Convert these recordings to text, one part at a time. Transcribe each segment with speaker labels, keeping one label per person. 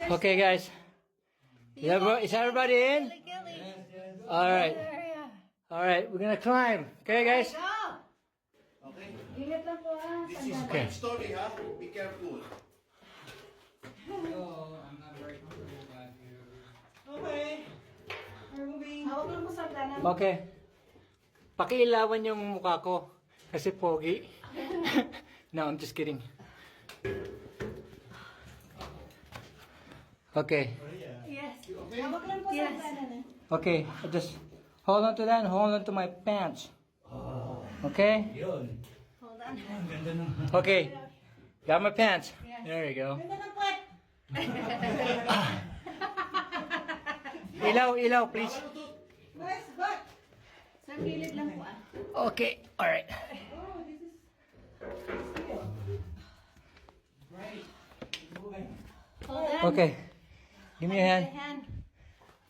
Speaker 1: Okay, guys. Is everybody in? All right. All right, we're gonna climb. Okay, guys.
Speaker 2: Okay?
Speaker 3: Ingat lang po ah.
Speaker 2: This is
Speaker 1: Okay.
Speaker 2: my story, ha? Be careful.
Speaker 4: Oh, I'm not very comfortable back here.
Speaker 3: Okay. We're moving. Hawak lang po sa hagdanan.
Speaker 1: Okay. Pakiilawan yung mukha ko kasi pogi. No, I'm just kidding. Okay.
Speaker 3: Yes. Hawak lang po sa hagdanan eh.
Speaker 1: Okay, I just hold on to that and hold on to my pants. Okay?
Speaker 4: Yun.
Speaker 3: Hold on.
Speaker 4: Ang ganda ng...
Speaker 1: Okay. Got my pants. There you go.
Speaker 3: Ganda ng puwet.
Speaker 1: Ilaw, please.
Speaker 3: Nice, but. Sa gilid lang po ah.
Speaker 1: Okay, all right.
Speaker 3: Oh, this is...
Speaker 4: Great. Moving.
Speaker 3: Hold on.
Speaker 1: Okay. Give me your hand.
Speaker 3: Hand.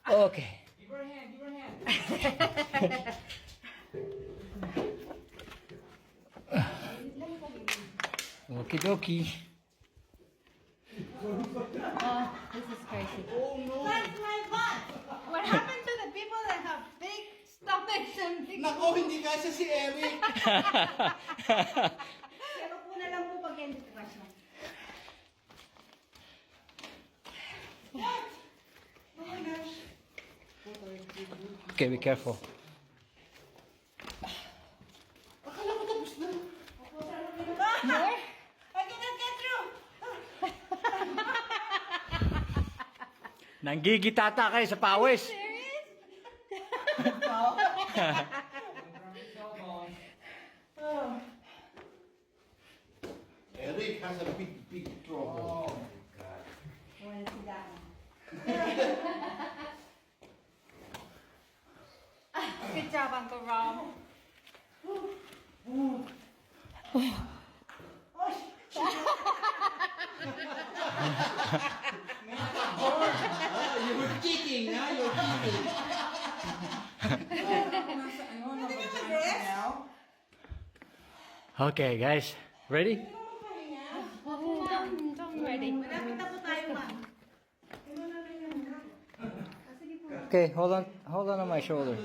Speaker 1: Okay.
Speaker 4: Give her a hand, give her a hand.
Speaker 1: Okie dokie.
Speaker 3: Oh, this is crazy.
Speaker 2: Oh, no!
Speaker 3: That's my butt. What happened to the people that have big stomachs and big...
Speaker 2: Nako, hindi kasi si Eric!
Speaker 3: Pero po na lang po pag hindi crush na.
Speaker 1: Okay, be careful.
Speaker 2: Akala ko tapos na.
Speaker 3: More? I cannot get through.
Speaker 1: Nanggigitata kayo sa pawis.
Speaker 3: Serious?
Speaker 2: Eric has a big trouble.
Speaker 4: Oh my God.
Speaker 3: Well, sila. Good job, Uncle Rob.
Speaker 2: You were cheating, ha? You're cheating.
Speaker 4: Nasa ano, naka-jump now?
Speaker 1: Okay, guys. Ready?
Speaker 3: I'm ready. Malapit na po tayo, ma'am.
Speaker 1: Okay, hold on my shoulder.